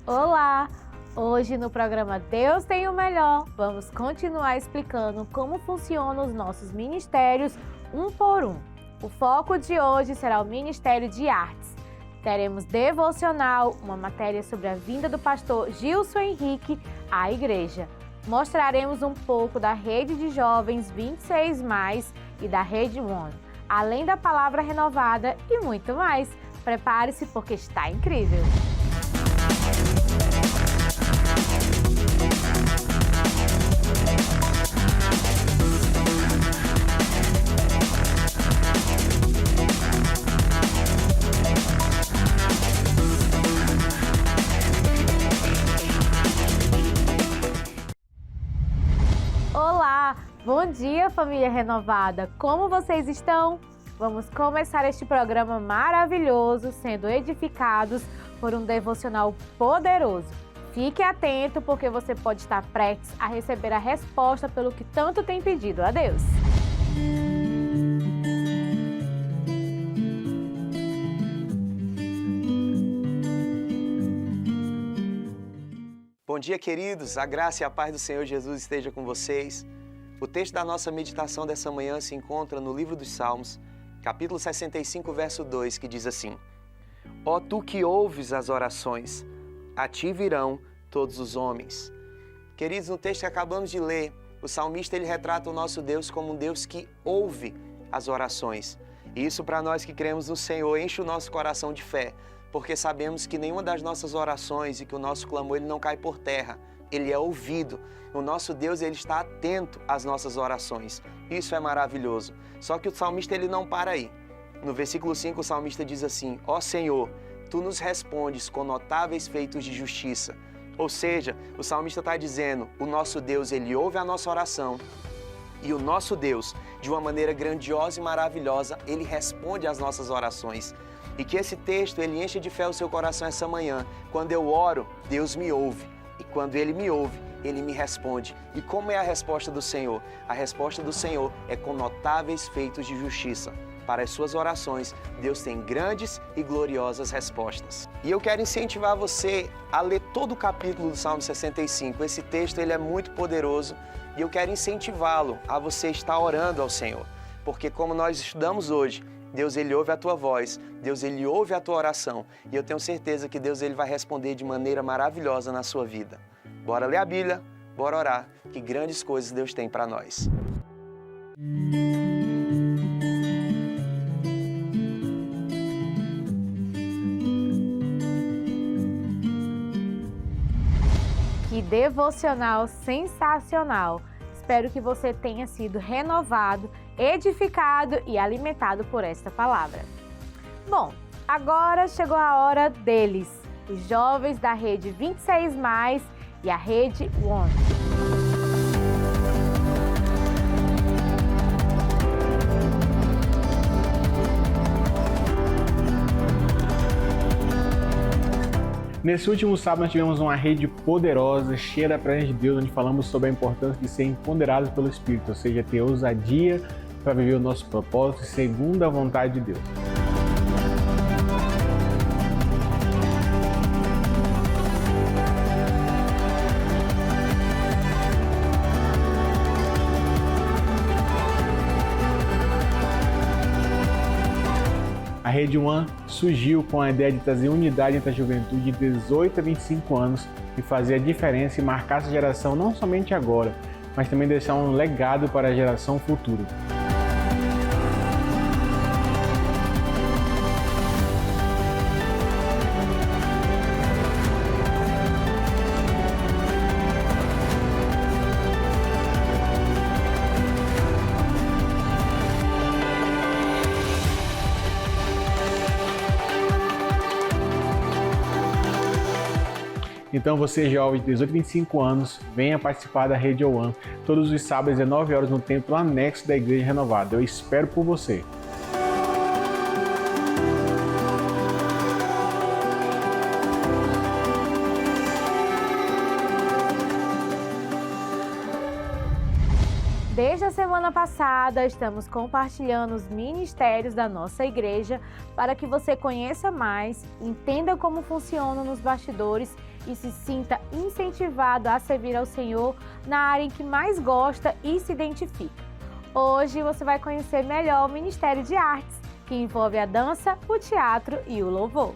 Olá! Hoje no programa Deus tem o Melhor, vamos continuar explicando como funcionam os nossos ministérios um por um. O foco de hoje será o Ministério de Artes. Teremos devocional, uma matéria sobre a vinda do pastor Gilson Henrique à igreja. Mostraremos um pouco da rede de jovens 26+, e da rede One, além da palavra renovada e muito mais. Prepare-se porque está incrível! Olá! Bom dia, família renovada! Como vocês estão? Vamos começar este programa maravilhoso, sendo edificados por um devocional poderoso. Fique atento, porque você pode estar prestes a receber a resposta pelo que tanto tem pedido a Deus. Bom dia, queridos. A graça e a paz do Senhor Jesus esteja com vocês. O texto da nossa meditação dessa manhã se encontra no livro dos Salmos, capítulo 65, verso 2, que diz assim: Ó tu que ouves as orações, a ti virão todos os homens. Queridos, no texto que acabamos de ler, o salmista ele retrata o nosso Deus como um Deus que ouve as orações. E isso, para nós que cremos no Senhor, enche o nosso coração de fé, porque sabemos que nenhuma das nossas orações e que o nosso clamor ele não cai por terra, ele é ouvido. O nosso Deus ele está atento às nossas orações. Isso é maravilhoso. Só que o salmista ele não para aí. No versículo 5 o salmista diz assim: Ó Senhor, tu nos respondes com notáveis feitos de justiça. Ou seja, o salmista está dizendo, o nosso Deus ele ouve a nossa oração e o nosso Deus, de uma maneira grandiosa e maravilhosa, ele responde às nossas orações. E que esse texto ele enche de fé o seu coração essa manhã. Quando eu oro, Deus me ouve. E quando Ele me ouve, Ele me responde. E como é a resposta do Senhor? A resposta do Senhor é com notáveis feitos de justiça. Para as suas orações, Deus tem grandes e gloriosas respostas. E eu quero incentivar você a ler todo o capítulo do Salmo 65. Esse texto ele é muito poderoso e eu quero incentivá-lo a você estar orando ao Senhor. Porque como nós estudamos hoje, Deus ele ouve a tua voz, Deus ele ouve a tua oração e eu tenho certeza que Deus ele vai responder de maneira maravilhosa na sua vida. Bora ler a Bíblia, bora orar, que grandes coisas Deus tem para nós. Que devocional sensacional! Espero que você tenha sido renovado, edificado e alimentado por esta palavra. Bom, agora chegou a hora deles, os jovens da rede 26+, e a rede One. Nesse último sábado nós tivemos uma rede poderosa, cheia da presença de Deus, onde falamos sobre a importância de ser empoderados pelo Espírito, ou seja, ter ousadia para viver o nosso propósito segundo a vontade de Deus. A Rede One surgiu com a ideia de trazer unidade entre a juventude de 18 a 25 anos e fazer a diferença e marcar essa geração não somente agora, mas também deixar um legado para a geração futura. Então você, jovem de 18 a 25 anos, venha participar da Rede One todos os sábados às 19 horas no templo anexo da Igreja Renovada. Eu espero por você. Desde a semana passada, estamos compartilhando os ministérios da nossa igreja para que você conheça mais, entenda como funcionam nos bastidores e se sinta incentivado a servir ao Senhor na área em que mais gosta e se identifica. Hoje você vai conhecer melhor o Ministério de Artes, que envolve a dança, o teatro e o louvor.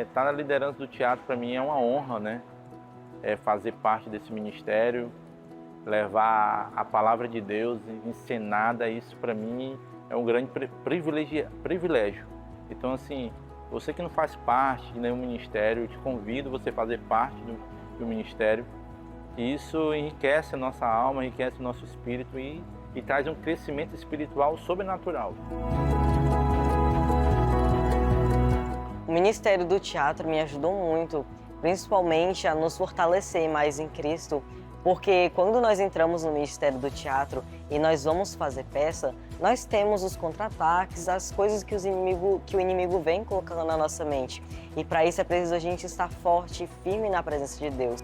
Estar na liderança do teatro para mim é uma honra, né? Fazer parte desse ministério, levar a palavra de Deus encenada, isso para mim é um grande privilégio. Então, assim, você que não faz parte de nenhum ministério, eu te convido você a fazer parte do ministério. E isso enriquece a nossa alma, enriquece o nosso espírito e traz um crescimento espiritual sobrenatural. O Ministério do Teatro me ajudou muito, principalmente a nos fortalecer mais em Cristo, porque quando nós entramos no Ministério do Teatro e nós vamos fazer peça, nós temos os contra-ataques, as coisas que o inimigo vem colocando na nossa mente. E para isso é preciso a gente estar forte e firme na presença de Deus.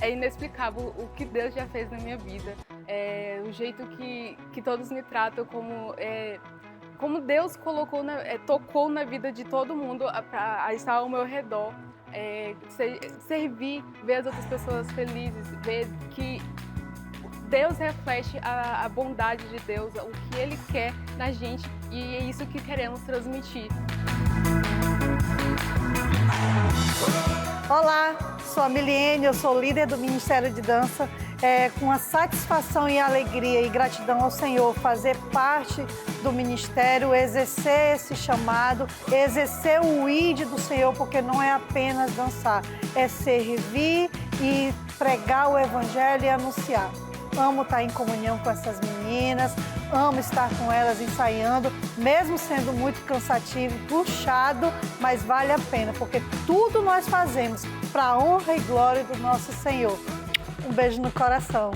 É inexplicável o que Deus já fez na minha vida, o jeito que todos me tratam, como Deus tocou na vida de todo mundo a estar ao meu redor, servir, ver as outras pessoas felizes, ver que Deus reflete a bondade de Deus, o que Ele quer na gente, e é isso que queremos transmitir. Olá, sou a Miliene, eu sou líder do Ministério de Dança. Com a satisfação e alegria e gratidão ao Senhor fazer parte do ministério, exercer esse chamado, exercer o ID do Senhor, porque não é apenas dançar, é servir e pregar o Evangelho e anunciar. Amo estar em comunhão com essas meninas, amo estar com elas ensaiando, mesmo sendo muito cansativo, puxado, mas vale a pena, porque tudo nós fazemos para a honra e glória do nosso Senhor. Um beijo no coração.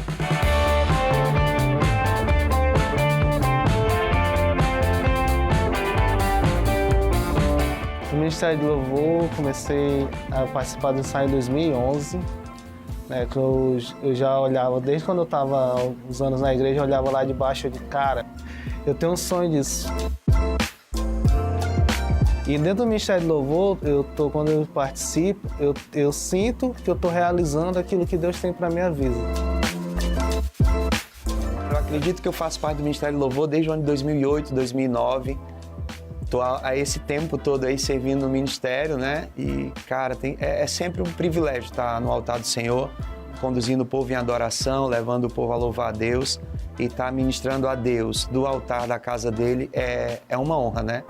No Ministério de Louvor, comecei a participar do ensaio em 2011. Que eu já olhava, desde quando eu estava uns anos na igreja, eu olhava lá de baixo e de cara, eu tenho um sonho disso. E dentro do Ministério de Louvor, quando eu participo, eu sinto que eu estou realizando aquilo que Deus tem para a minha vida. Eu acredito que eu faço parte do Ministério de Louvor desde o ano de 2008, 2009. Estou há esse tempo todo aí servindo no ministério, né? E, cara, é sempre um privilégio estar no altar do Senhor, conduzindo o povo em adoração, levando o povo a louvar a Deus e estar ministrando a Deus do altar da casa dele é uma honra, né?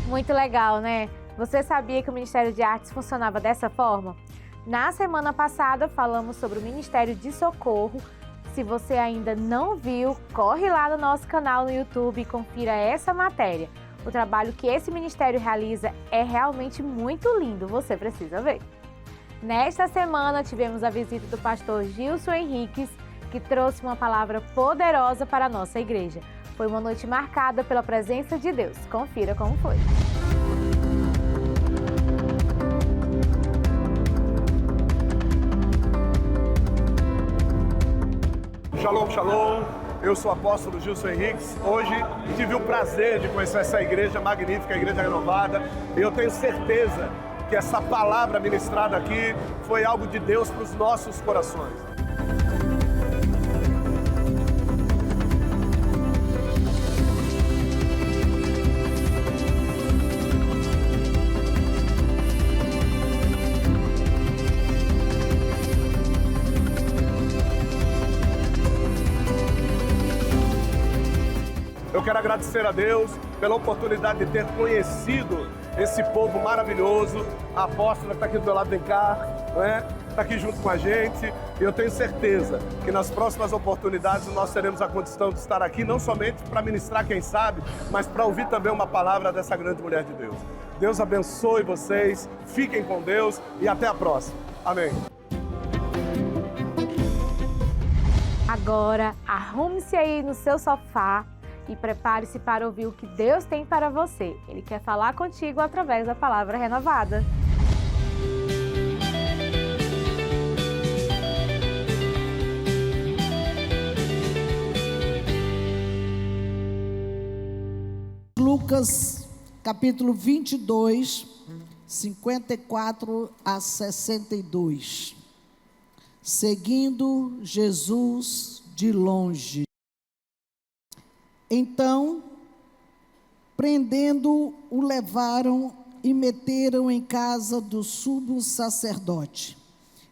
Muito legal, né? Você sabia que o Ministério de Artes funcionava dessa forma? Na semana passada falamos sobre o Ministério de Socorro. Se você ainda não viu, corre lá no nosso canal no YouTube e confira essa matéria. O trabalho que esse ministério realiza é realmente muito lindo, você precisa ver. Nesta semana tivemos a visita do pastor Gilson Henriques, que trouxe uma palavra poderosa para a nossa igreja. Foi uma noite marcada pela presença de Deus. Confira como foi. Shalom, shalom. Eu sou o apóstolo Gilson Henriques. Hoje tive o prazer de conhecer essa igreja magnífica, a Igreja Renovada. E eu tenho certeza que essa palavra ministrada aqui foi algo de Deus para os nossos corações. Eu quero agradecer a Deus pela oportunidade de ter conhecido esse povo maravilhoso. A apóstola está aqui do meu lado, vem cá, não é? Está aqui junto com a gente. E eu tenho certeza que nas próximas oportunidades nós teremos a condição de estar aqui, não somente para ministrar, quem sabe, mas para ouvir também uma palavra dessa grande mulher de Deus. Deus abençoe vocês, fiquem com Deus e até a próxima. Amém. Agora, arrume-se aí no seu sofá e prepare-se para ouvir o que Deus tem para você. Ele quer falar contigo através da palavra renovada. Lucas, capítulo 22, 54 a 62. Seguindo Jesus de longe. Então, prendendo, o levaram e meteram em casa do sumo sacerdote.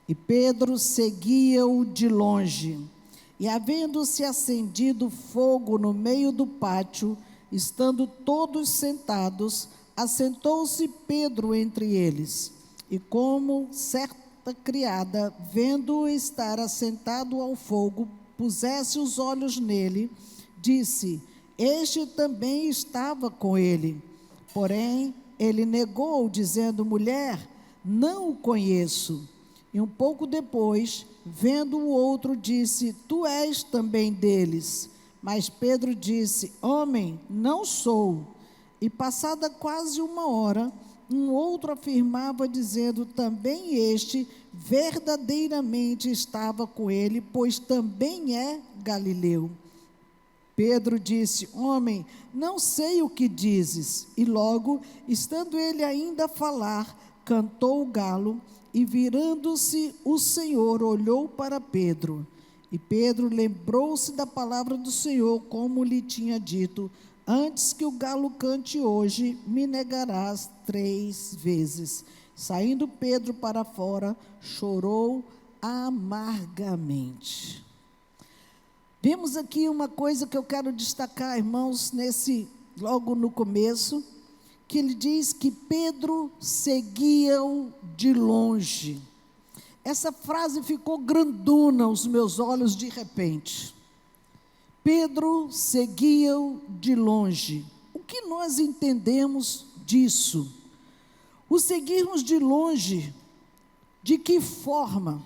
E Pedro seguia-o de longe. E havendo-se acendido fogo no meio do pátio, estando todos sentados, assentou-se Pedro entre eles. E como certa criada, vendo-o estar assentado ao fogo, pusesse os olhos nele, disse: este também estava com ele. Porém, ele negou, dizendo: mulher, não o conheço. E um pouco depois, vendo o outro, disse: tu és também deles. Mas Pedro disse: homem, não sou. E passada quase uma hora, um outro afirmava, dizendo: também este verdadeiramente estava com ele, pois também é galileu. Pedro disse: homem, não sei o que dizes. E logo, estando ele ainda a falar, cantou o galo, e virando-se o Senhor, olhou para Pedro. E Pedro lembrou-se da palavra do Senhor, como lhe tinha dito: antes que o galo cante hoje, me negarás 3 vezes. Saindo Pedro para fora, chorou amargamente. Vimos aqui uma coisa que eu quero destacar, irmãos, logo no começo, que ele diz que Pedro seguia-o de longe. Essa frase ficou grandona aos meus olhos de repente. Pedro seguia-o de longe. O que nós entendemos disso? O seguirmos de longe, de que forma?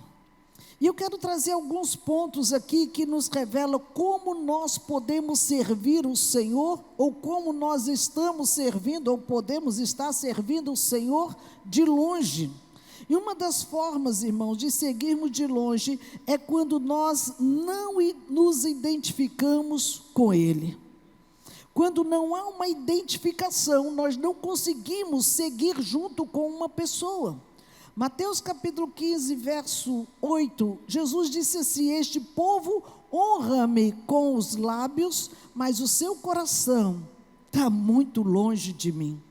E eu quero trazer alguns pontos aqui que nos revelam como nós podemos servir o Senhor, ou como nós estamos servindo, ou podemos estar servindo o Senhor de longe. E uma das formas, irmãos, de seguirmos de longe é quando nós não nos identificamos com Ele. Quando não há uma identificação, nós não conseguimos seguir junto com uma pessoa. Mateus capítulo 15, verso 8, Jesus disse assim: este povo honra-me com os lábios, mas o seu coração está muito longe de mim.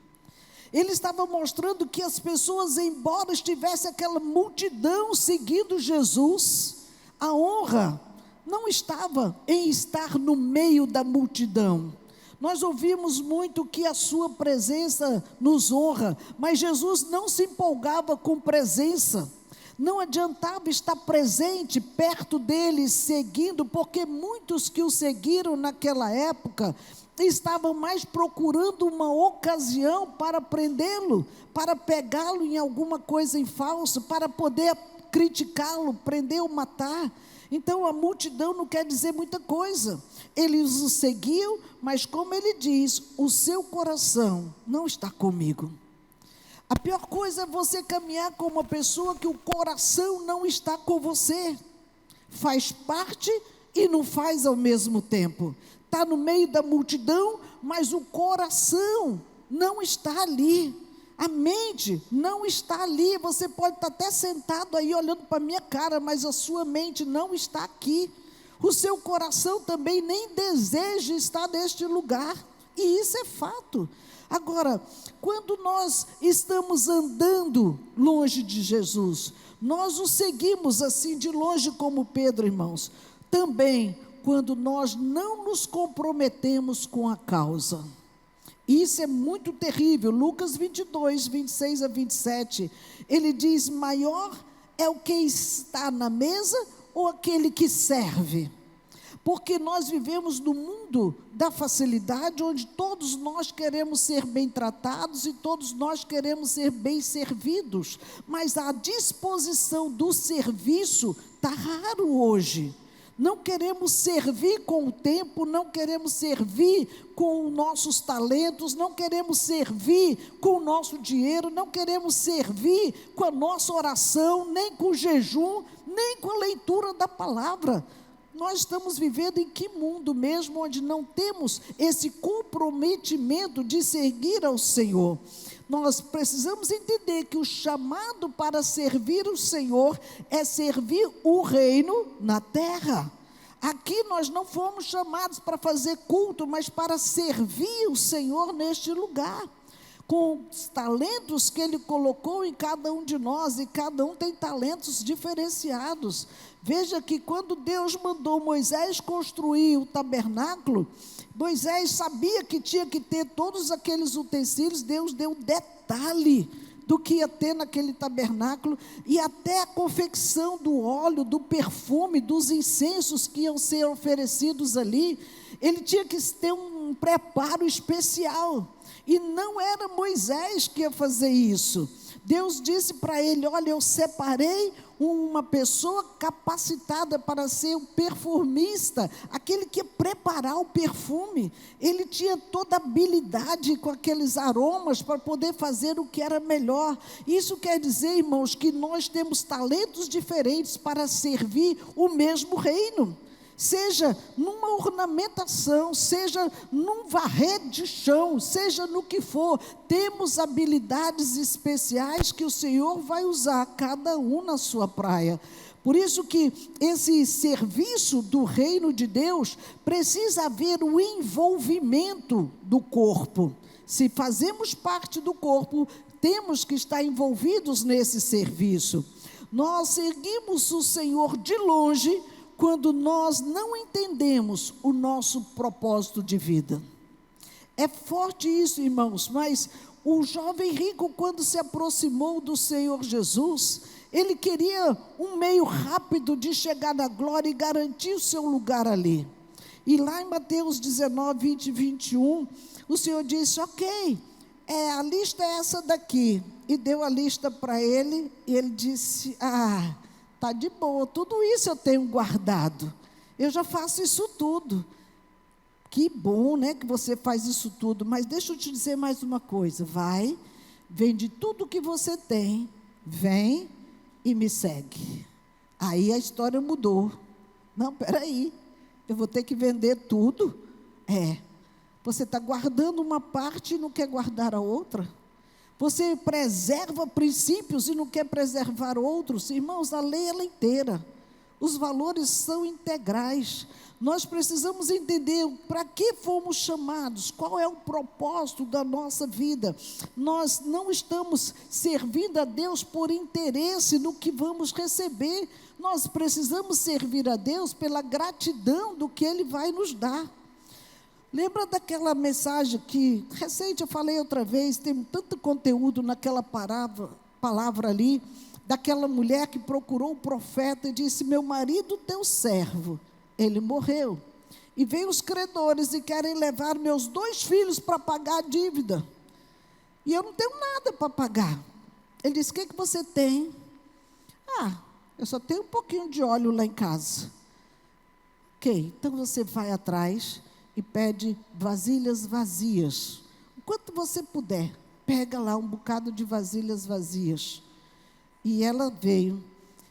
Ele estava mostrando que as pessoas, embora estivesse aquela multidão seguindo Jesus, a honra não estava em estar no meio da multidão. Nós ouvimos muito que a sua presença nos honra, mas Jesus não se empolgava com presença. Não adiantava estar presente perto dele, seguindo, porque muitos que o seguiram naquela época estavam mais procurando uma ocasião para prendê-lo, para pegá-lo em alguma coisa em falso, para poder criticá-lo, prender ou matar. Então a multidão não quer dizer muita coisa. Eles o seguiam, mas como ele diz, o seu coração não está comigo. A pior coisa é você caminhar com uma pessoa que o coração não está com você. Faz parte e não faz ao mesmo tempo. Está no meio da multidão, mas o coração não está ali. A mente não está ali. Você pode estar até sentado aí olhando para a minha cara, mas a sua mente não está aqui. O seu coração também nem deseja estar neste lugar. E isso é fato. Agora, quando nós estamos andando longe de Jesus, nós o seguimos assim de longe como Pedro, irmãos. Também quando nós não nos comprometemos com a causa. Isso é muito terrível. Lucas 22, 26 a 27, ele diz: maior é o que está na mesa ou aquele que serve? Porque nós vivemos no mundo da facilidade, onde todos nós queremos ser bem tratados e todos nós queremos ser bem servidos, mas a disposição do serviço está raro hoje. Não queremos servir com o tempo, não queremos servir com nossos talentos, não queremos servir com o nosso dinheiro, não queremos servir com a nossa oração, nem com o jejum, nem com a leitura da palavra. Nós estamos vivendo em que mundo mesmo onde não temos esse comprometimento de seguir ao Senhor? Nós precisamos entender que o chamado para servir o Senhor é servir o reino na terra. Aqui nós não fomos chamados para fazer culto, mas para servir o Senhor neste lugar, com os talentos que Ele colocou em cada um de nós, e cada um tem talentos diferenciados. Veja que quando Deus mandou Moisés construir o tabernáculo, Moisés sabia que tinha que ter todos aqueles utensílios. Deus deu detalhe do que ia ter naquele tabernáculo, e até a confecção do óleo, do perfume, dos incensos que iam ser oferecidos ali. Ele tinha que ter um preparo especial, e não era Moisés que ia fazer isso. Deus disse para ele: olha, eu separei uma pessoa capacitada para ser um perfumista, aquele que ia preparar o perfume. Ele tinha toda a habilidade com aqueles aromas para poder fazer o que era melhor. Isso quer dizer, irmãos, que nós temos talentos diferentes para servir o mesmo reino. Seja numa ornamentação, seja num varrer de chão, seja no que for, temos habilidades especiais que o Senhor vai usar, cada um na sua praia. Por isso que esse serviço do reino de Deus precisa haver o envolvimento do corpo. Se fazemos parte do corpo, temos que estar envolvidos nesse serviço. Nós seguimos o Senhor de longe quando nós não entendemos o nosso propósito de vida. É forte isso, irmãos, mas o jovem rico, quando se aproximou do Senhor Jesus, ele queria um meio rápido de chegar na glória e garantir o seu lugar ali. E lá em Mateus 19, 20 e 21, o Senhor disse: ok, a lista é essa daqui. E deu a lista para ele, e ele disse: está de boa, tudo isso eu tenho guardado, eu já faço isso tudo. Que bom, né, que você faz isso tudo, mas deixa eu te dizer mais uma coisa: vai, vende tudo que você tem, vem e me segue. Aí a história mudou. Não, peraí, eu vou ter que vender tudo? Você está guardando uma parte e não quer guardar a outra? Você preserva princípios e não quer preservar outros? Irmãos, a lei é inteira. Os valores são integrais. Nós precisamos entender para que fomos chamados, qual é o propósito da nossa vida. Nós não estamos servindo a Deus por interesse no que vamos receber. Nós precisamos servir a Deus pela gratidão do que Ele vai nos dar. Lembra daquela mensagem que, recente, eu falei outra vez, tem tanto conteúdo naquela palavra ali, daquela mulher que procurou o profeta e disse: meu marido, teu servo, ele morreu. E veio os credores e querem levar meus 2 filhos para pagar a dívida. E eu não tenho nada para pagar. Ele disse: o que você tem? Eu só tenho um pouquinho de óleo lá em casa. Ok, então você vai atrás e pede vasilhas vazias. Enquanto você puder, pega lá um bocado de vasilhas vazias. E ela veio.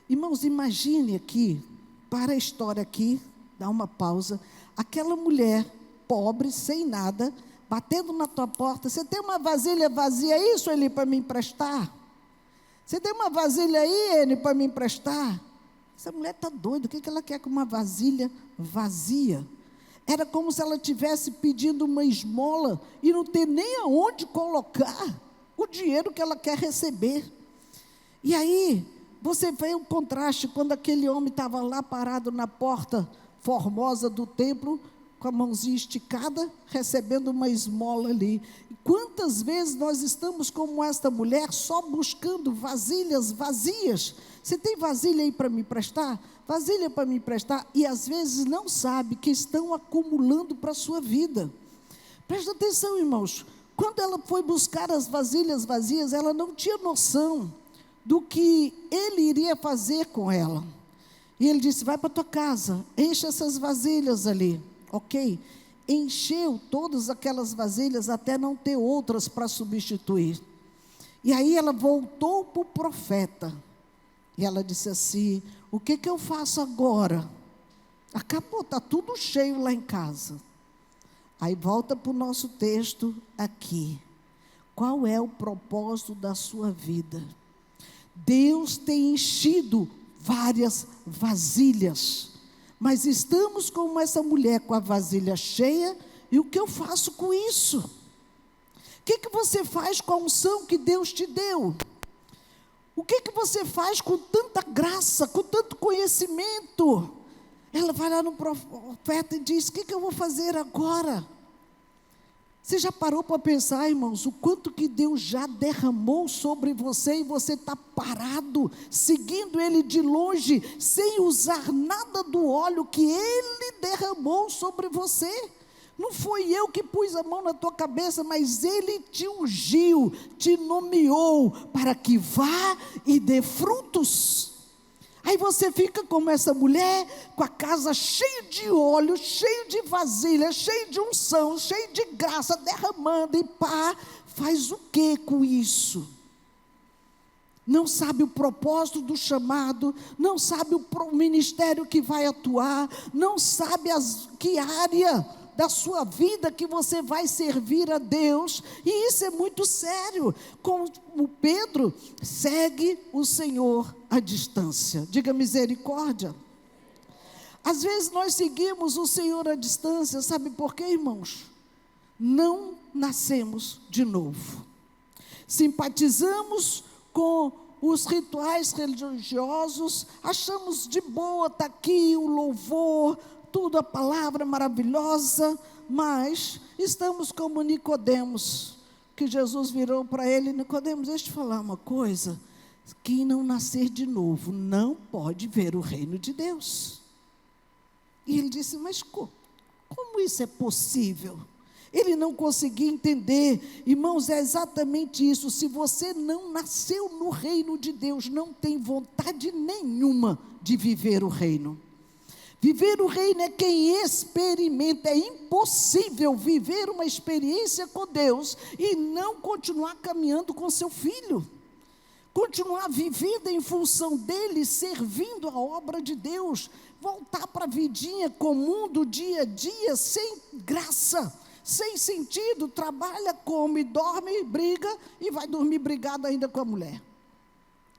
Irmãos, imagine aqui, para a história aqui, dá uma pausa, aquela mulher pobre, sem nada, batendo na tua porta: você tem uma vasilha vazia aí, Sueli, para me emprestar? Você tem uma vasilha aí, Ene, para me emprestar? Essa mulher está doida, o que ela quer com uma vasilha vazia? Era como se ela estivesse pedindo uma esmola e não ter nem aonde colocar o dinheiro que ela quer receber. E aí, você vê o contraste, quando aquele homem estava lá parado na porta formosa do templo, com a mãozinha esticada, recebendo uma esmola ali. E quantas vezes nós estamos como esta mulher, só buscando vasilhas vazias? Você tem vasilha aí para me emprestar? Vasilha para me emprestar? E às vezes não sabe que estão acumulando para a sua vida. Presta atenção, irmãos. Quando ela foi buscar as vasilhas vazias, ela não tinha noção do que ele iria fazer com ela. E ele disse: vai para tua casa, enche essas vasilhas ali. Ok? Encheu todas aquelas vasilhas até não ter outras para substituir. E aí ela voltou para o profeta. E ela disse assim: o que eu faço agora? Acabou, está tudo cheio lá em casa. Aí volta para o nosso texto aqui. Qual é o propósito da sua vida? Deus tem enchido várias vasilhas, mas estamos como essa mulher com a vasilha cheia. E o que eu faço com isso? O que você faz com a unção que Deus te deu? O que você faz com tanta graça, com tanto conhecimento? Ela vai lá no profeta e diz: o que eu vou fazer agora? Você já parou para pensar, irmãos, o quanto que Deus já derramou sobre você e você está parado, seguindo Ele de longe, sem usar nada do óleo que Ele derramou sobre você? Não foi eu que pus a mão na tua cabeça, mas Ele te ungiu, te nomeou para que vá e dê frutos. Aí você fica como essa mulher, com a casa cheia de óleo, cheia de vasilha, cheia de unção, cheia de graça, derramando, e pá, faz o que com isso? Não sabe o propósito do chamado, não sabe o ministério que vai atuar, não sabe que área da sua vida que você vai servir a Deus. E isso é muito sério. Como Pedro segue o Senhor à distância. Diga misericórdia. Às vezes nós seguimos o Senhor à distância, sabe por quê, irmãos? Não nascemos de novo. Simpatizamos com os rituais religiosos, achamos de boa, está aqui o louvor, tudo, a palavra maravilhosa, mas estamos como Nicodemos, que Jesus virou para ele: Nicodemos, deixa eu te falar uma coisa, quem não nascer de novo não pode ver o reino de Deus. E ele disse: mas como isso é possível? Ele não conseguia entender. Irmãos, é exatamente isso. Se você não nasceu no reino de Deus, não tem vontade nenhuma de viver o reino. Viver o reino é quem experimenta. É impossível viver uma experiência com Deus e não continuar caminhando com seu filho, continuar vivendo em função dele, servindo a obra de Deus, voltar para a vidinha comum do dia a dia, sem graça, sem sentido, trabalha, come, dorme, briga e vai dormir brigado ainda com a mulher.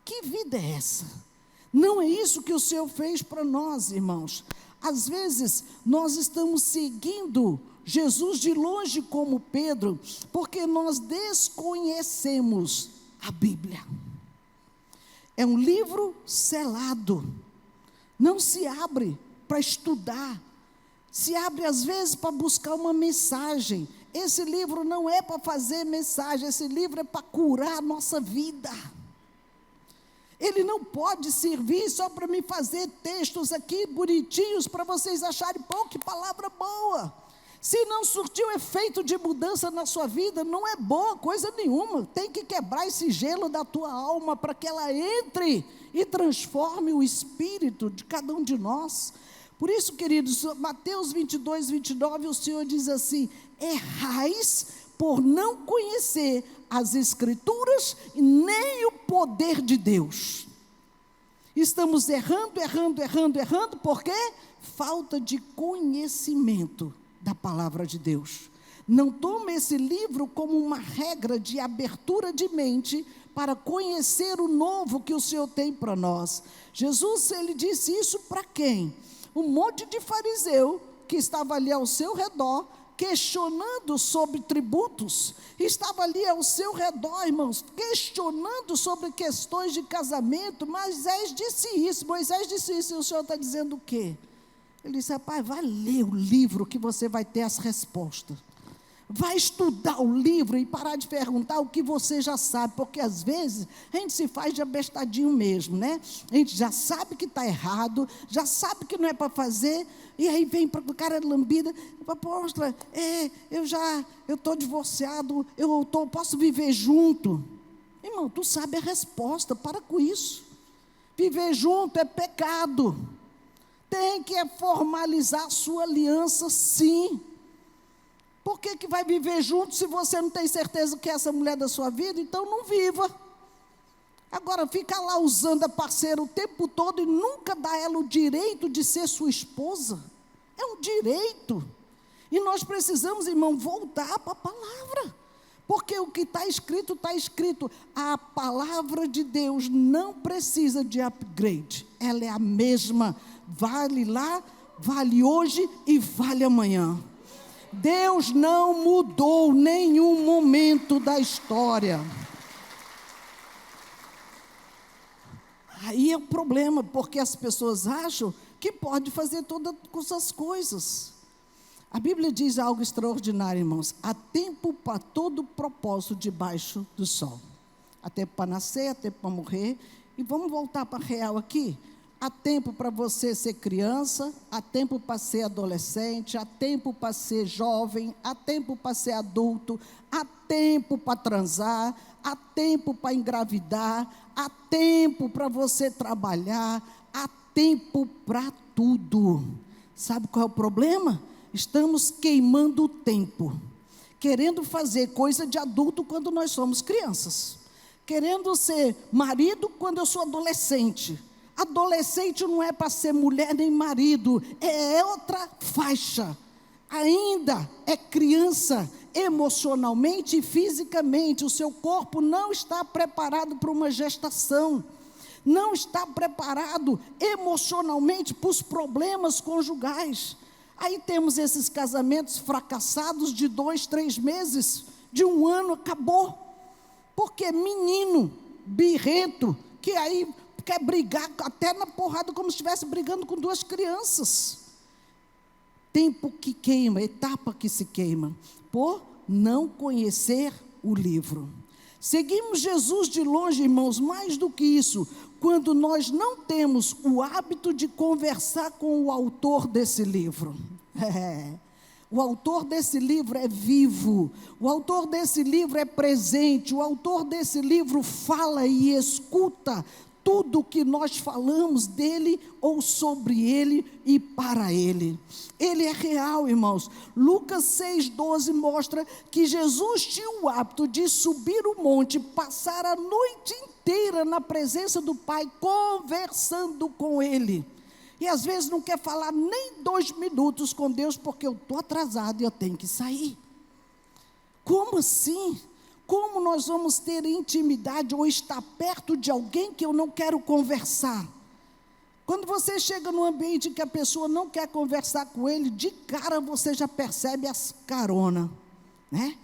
Que vida é essa? Não é isso que o Senhor fez para nós, irmãos. Às vezes, nós estamos seguindo Jesus de longe como Pedro, porque nós desconhecemos a Bíblia. É um livro selado, não se abre para estudar, se abre às vezes para buscar uma mensagem. Esse livro não é para fazer mensagem, esse livro é para curar a nossa vida. Ele não pode servir só para me fazer textos aqui bonitinhos para vocês acharem: pô, que palavra boa. Se não surtiu efeito de mudança na sua vida, não é boa coisa nenhuma. Tem que quebrar esse gelo da tua alma para que ela entre e transforme o espírito de cada um de nós. Por isso, queridos, Mateus 22, 29, o Senhor diz assim: errais por não conhecer as Escrituras e nem o poder de Deus. Estamos errando, por quê? Falta de conhecimento da palavra de Deus. Não tome esse livro como uma regra de abertura de mente para conhecer o novo que o Senhor tem para nós. Jesus, ele disse isso para quem? Um monte de fariseu que estava ali ao seu redor, questionando sobre tributos, estava ali ao seu redor, irmãos, questionando sobre questões de casamento. Moisés disse isso, e o Senhor está dizendo o quê? Ele disse: rapaz, vai ler o livro que você vai ter as respostas. Vai estudar o livro e parar de perguntar o que você já sabe, porque às vezes a gente se faz de abestadinho mesmo, né? A gente já sabe que está errado, já sabe que não é para fazer, e aí vem para o cara lambida, apóstola, eu estou divorciado, posso viver junto. Irmão, tu sabe a resposta, para com isso. Viver junto é pecado. Tem que formalizar a sua aliança, sim. Por que vai viver junto se você não tem certeza que é essa mulher da sua vida? Então não viva. Agora fica lá usando a parceira o tempo todo e nunca dá a ela o direito de ser sua esposa. É um direito. E nós precisamos, irmão, voltar para a palavra. Porque o que está escrito, está escrito. A palavra de Deus não precisa de upgrade. Ela é a mesma. Vale lá, vale hoje e vale amanhã. Deus não mudou nenhum momento da história. Aí é o problema, porque as pessoas acham que pode fazer todas as coisas. A Bíblia diz algo extraordinário, irmãos. Há tempo para todo propósito debaixo do sol. Há tempo para nascer, há tempo para morrer. E vamos voltar para a real aqui. Há tempo para você ser criança, há tempo para ser adolescente, há tempo para ser jovem, há tempo para ser adulto, há tempo para transar, há tempo para engravidar, há tempo para você trabalhar, há tempo para tudo. Sabe qual é o problema? Estamos queimando o tempo, querendo fazer coisa de adulto quando nós somos crianças, querendo ser marido quando eu sou adolescente. Adolescente não é para ser mulher nem marido, é outra faixa. Ainda é criança emocionalmente e fisicamente. O seu corpo não está preparado para uma gestação. Não está preparado emocionalmente para os problemas conjugais. Aí temos esses casamentos fracassados de 2, 3 meses, de 1 ano, acabou. Porque menino birrento, que aí quer brigar até na porrada, como se estivesse brigando com 2 crianças. Tempo que queima, etapa que se queima, por não conhecer o livro. Seguimos Jesus de longe, irmãos, mais do que isso, quando nós não temos o hábito de conversar com o autor desse livro. O autor desse livro é vivo, o autor desse livro é presente, o autor desse livro fala e escuta tudo que nós falamos dele ou sobre ele e para ele. Ele é real, irmãos. Lucas 6,12 mostra que Jesus tinha o hábito de subir o monte, passar a noite inteira na presença do Pai, conversando com ele. E às vezes não quer falar nem 2 minutos com Deus, porque eu estou atrasado e eu tenho que sair. Como assim? Como nós vamos ter intimidade ou estar perto de alguém que eu não quero conversar? Quando você chega num ambiente que a pessoa não quer conversar com ele, de cara você já percebe as caronas, né?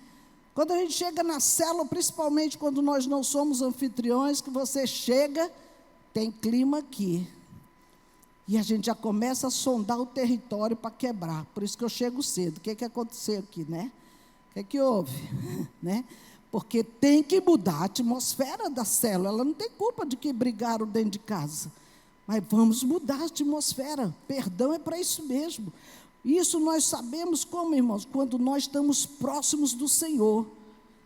Quando a gente chega na célula, principalmente quando nós não somos anfitriões, que você chega, tem clima aqui. E a gente já começa a sondar o território para quebrar. Por isso que eu chego cedo. O que aconteceu aqui, né? O que houve? Né? Porque tem que mudar a atmosfera da célula. Ela não tem culpa de que brigaram dentro de casa. Mas vamos mudar a atmosfera. Perdão é para isso mesmo. Isso nós sabemos como, irmãos? Quando nós estamos próximos do Senhor.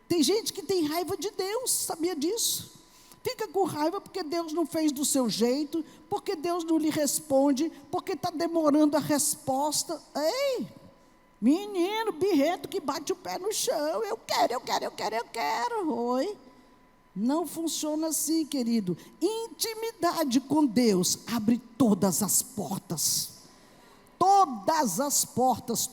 Tem gente que tem raiva de Deus, sabia disso? Fica com raiva porque Deus não fez do seu jeito, porque Deus não lhe responde, porque está demorando a resposta. Ei, menino birrento que bate o pé no chão, eu quero. Oi. Não funciona assim, querido. Intimidade com Deus abre todas as portas. Todas as portas,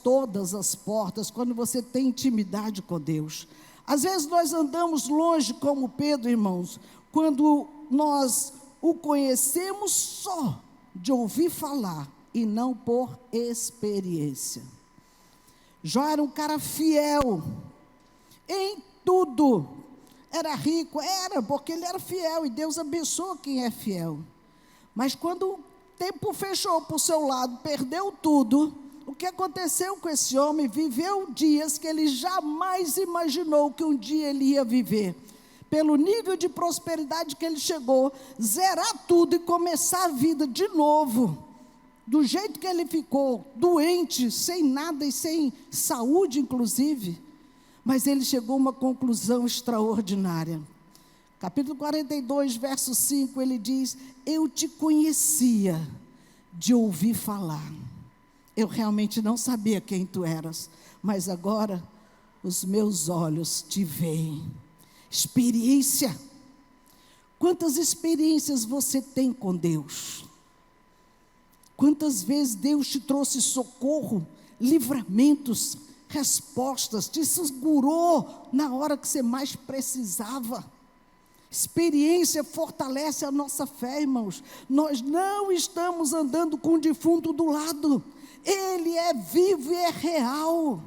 quando você tem intimidade com Deus. Às vezes nós andamos longe como Pedro, irmãos, quando nós o conhecemos só de ouvir falar e não por experiência. Jó era um cara fiel em tudo. Era rico, porque ele era fiel e Deus abençoa quem é fiel. Mas quando tempo fechou para o seu lado, perdeu tudo. O que aconteceu com esse homem? Viveu dias que ele jamais imaginou que um dia ele ia viver. Pelo nível de prosperidade que ele chegou, zerar tudo e começar a vida de novo. Do jeito que ele ficou, doente, sem nada e sem saúde, inclusive. Mas ele chegou a uma conclusão extraordinária. Capítulo 42, verso 5, ele diz: eu te conhecia de ouvir falar. Eu realmente não sabia quem tu eras, mas agora os meus olhos te veem. Experiência. Quantas experiências você tem com Deus? Quantas vezes Deus te trouxe socorro, livramentos, respostas, te segurou na hora que você mais precisava? Experiência fortalece a nossa fé, irmãos. Nós não estamos andando com o defunto do lado. Ele é vivo e é real.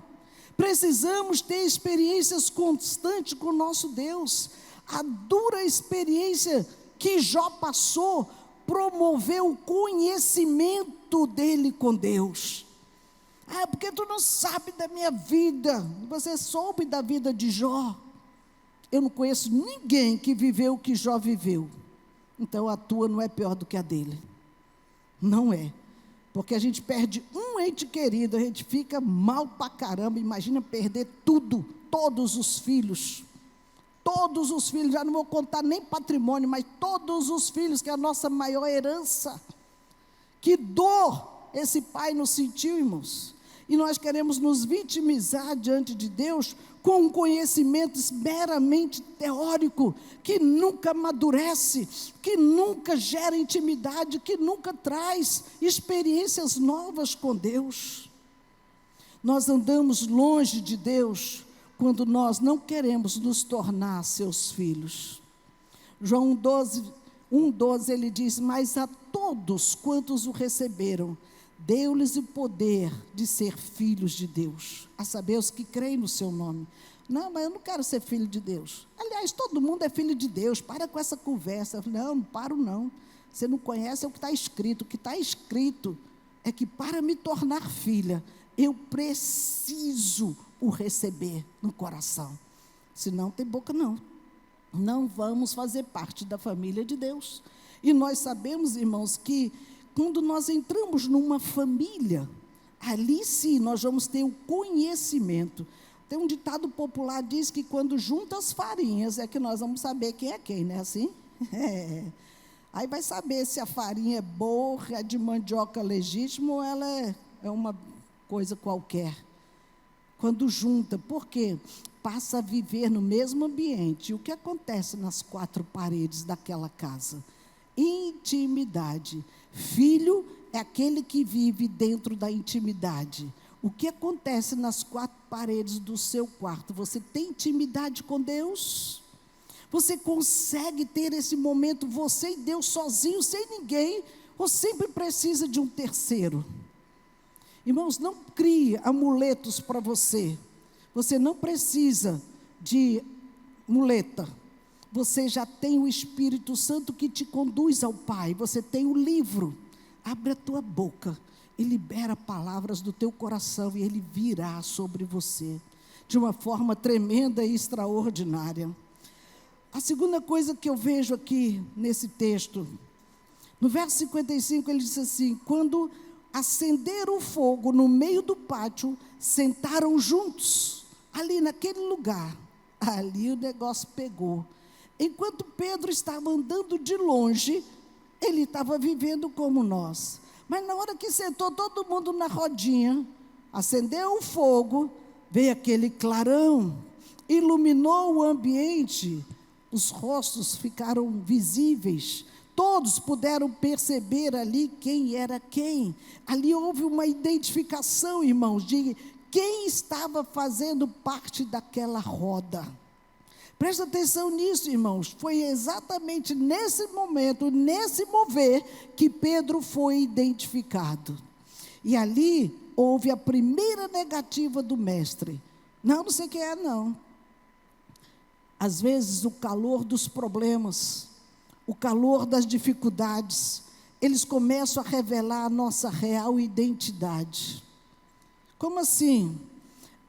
Precisamos ter experiências constantes com o nosso Deus. A dura experiência que Jó passou promoveu o conhecimento dele com Deus. Porque tu não sabe da minha vida. Você soube da vida de Jó. Eu não conheço ninguém que viveu o que Jó viveu. Então a tua não é pior do que a dele. Não é. Porque a gente perde um ente querido, a gente fica mal pra caramba. Imagina perder tudo, todos os filhos. Todos os filhos, já não vou contar nem patrimônio, mas todos os filhos, que é a nossa maior herança. Que dor esse pai nos sentiu, irmãos. E nós queremos nos vitimizar diante de Deus com um conhecimento meramente teórico, que nunca amadurece, que nunca gera intimidade, que nunca traz experiências novas com Deus. Nós andamos longe de Deus quando nós não queremos nos tornar seus filhos. João 1,12 ele diz: mas a todos quantos o receberam, deu-lhes o poder de ser filhos de Deus, a saber, os que creem no seu nome. Não, mas eu não quero ser filho de Deus. Aliás, todo mundo é filho de Deus, para com essa conversa. Não paro não. Você não conhece é o que está escrito. O que está escrito é que para me tornar filha, eu preciso o receber no coração. Senão tem boca não. Não vamos fazer parte da família de Deus. E nós sabemos, irmãos, que quando nós entramos numa família, ali sim nós vamos ter o conhecimento. Tem um ditado popular que diz que quando junta as farinhas é que nós vamos saber quem é quem, não é assim? Aí vai saber se a farinha é boa, é de mandioca legítima ou ela é uma coisa qualquer. Quando junta, por quê? Passa a viver no mesmo ambiente. E o que acontece nas quatro paredes daquela casa? Intimidade. Filho é aquele que vive dentro da intimidade. O que acontece nas quatro paredes do seu quarto? Você tem intimidade com Deus? Você consegue ter esse momento, você e Deus sozinho, sem ninguém? Ou sempre precisa de um terceiro? Irmãos, não crie amuletos para você. Você não precisa de muleta. Você já tem o Espírito Santo que te conduz ao Pai. Você tem o livro. Abre a tua boca e libera palavras do teu coração e ele virá sobre você de uma forma tremenda e extraordinária. A segunda coisa que eu vejo aqui nesse texto, no verso 55, ele diz assim: quando acenderam o fogo no meio do pátio, sentaram juntos, ali naquele lugar. Ali o negócio pegou. Enquanto Pedro estava andando de longe, ele estava vivendo como nós. Mas na hora que sentou todo mundo na rodinha, acendeu o fogo, veio aquele clarão, iluminou o ambiente, os rostos ficaram visíveis, todos puderam perceber ali quem era quem. Ali houve uma identificação, irmãos, de quem estava fazendo parte daquela roda. Presta atenção nisso, irmãos. Foi exatamente nesse momento, nesse mover, que Pedro foi identificado. E ali houve a primeira negativa do mestre. Não sei quem é, não. Às vezes o calor dos problemas, o calor das dificuldades, eles começam a revelar a nossa real identidade. Como assim?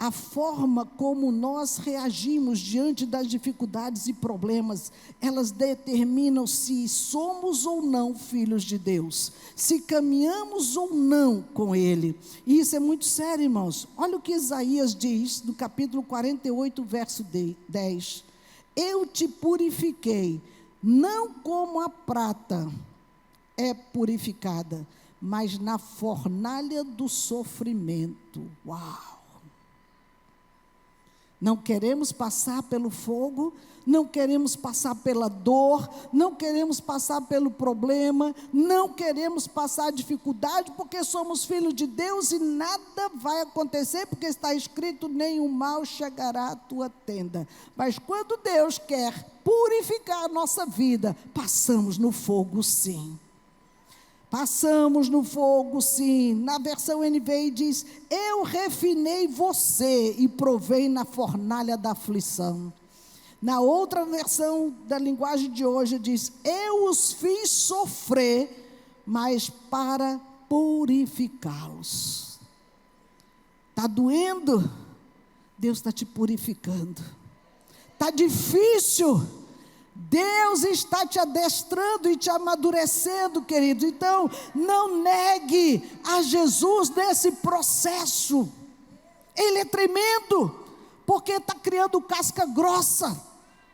A forma como nós reagimos diante das dificuldades e problemas, elas determinam se somos ou não filhos de Deus, se caminhamos ou não com Ele. E isso é muito sério, irmãos. Olha o que Isaías diz no capítulo 48, verso 10. Eu te purifiquei, não como a prata é purificada, mas na fornalha do sofrimento. Uau! Não queremos passar pelo fogo, não queremos passar pela dor, não queremos passar pelo problema, não queremos passar a dificuldade, porque somos filhos de Deus e nada vai acontecer, porque está escrito: nenhum mal chegará à tua tenda. Mas quando Deus quer purificar a nossa vida, passamos no fogo, sim. Passamos no fogo, sim. Na versão NVI diz: eu refinei você e provei na fornalha da aflição. Na outra versão da linguagem de hoje diz: eu os fiz sofrer, mas para purificá-los. Está doendo? Deus está te purificando. Está difícil? Deus está te adestrando e te amadurecendo, querido. Então, não negue a Jesus nesse processo. Ele é tremendo, porque está criando casca grossa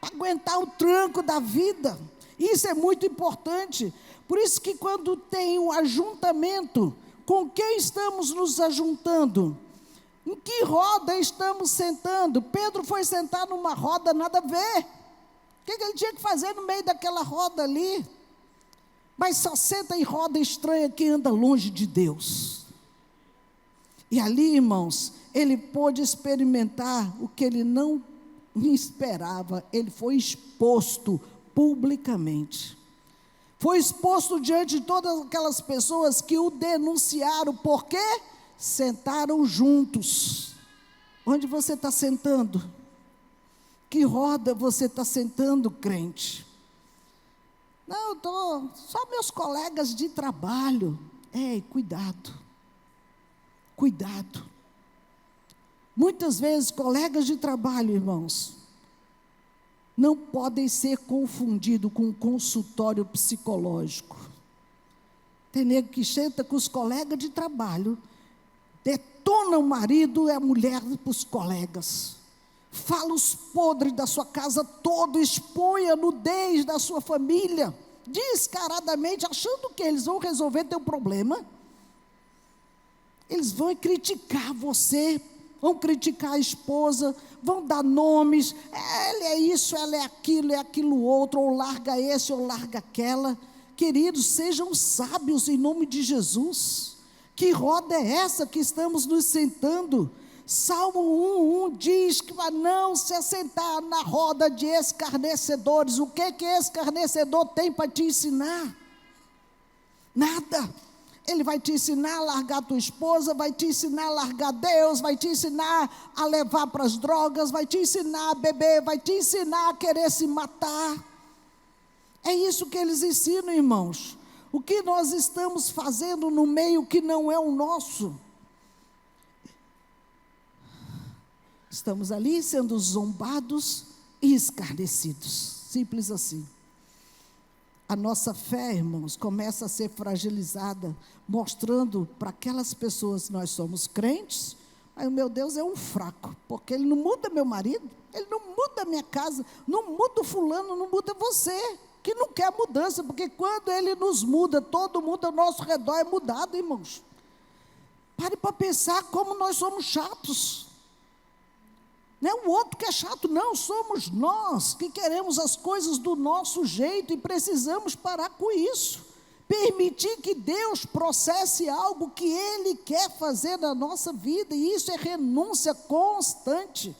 para aguentar o tranco da vida. Isso é muito importante. Por isso que quando tem o ajuntamento, com quem estamos nos ajuntando? Em que roda estamos sentando? Pedro foi sentar numa roda nada a ver. O que ele tinha que fazer no meio daquela roda ali? Mas só senta em roda estranha quem anda longe de Deus. E ali, irmãos, ele pôde experimentar o que ele não esperava. Ele foi exposto publicamente. Foi exposto diante de todas aquelas pessoas que o denunciaram. Por quê? Sentaram juntos. Onde você está sentando? Que roda você está sentando, crente? Não, eu estou só meus colegas de trabalho. Ei, cuidado. Cuidado. Muitas vezes, colegas de trabalho, irmãos, não podem ser confundidos com um consultório psicológico. Tem nego que senta com os colegas de trabalho, detona o marido e a mulher para os colegas. Fala os podres da sua casa todo, expõe a nudez da sua família, descaradamente, achando que eles vão resolver teu problema. Eles vão criticar você, vão criticar a esposa, vão dar nomes, ela é isso, ela é aquilo outro, ou larga esse, ou larga aquela. Queridos, sejam sábios em nome de Jesus. Que roda é essa que estamos nos sentando? Salmo 1:1 diz que vai não se assentar na roda de escarnecedores. O que escarnecedor tem para te ensinar? Nada. Ele vai te ensinar a largar tua esposa, vai te ensinar a largar Deus, vai te ensinar a levar para as drogas, vai te ensinar a beber, vai te ensinar a querer se matar. É isso que eles ensinam, irmãos. O que nós estamos fazendo no meio que não é o nosso? Estamos ali sendo zombados e escarnecidos. Simples assim. A nossa fé, irmãos, começa a ser fragilizada, mostrando para aquelas pessoas que nós somos crentes, mas o meu Deus é um fraco, porque Ele não muda meu marido, Ele não muda a minha casa, não muda o fulano, não muda você, que não quer mudança, porque quando Ele nos muda, todo mundo ao nosso redor é mudado, irmãos. Pare para pensar como nós somos chatos. Não é o outro que é chato, não, somos nós que queremos as coisas do nosso jeito e precisamos parar com isso. Permitir que Deus processe algo que Ele quer fazer na nossa vida, e isso é renúncia constante.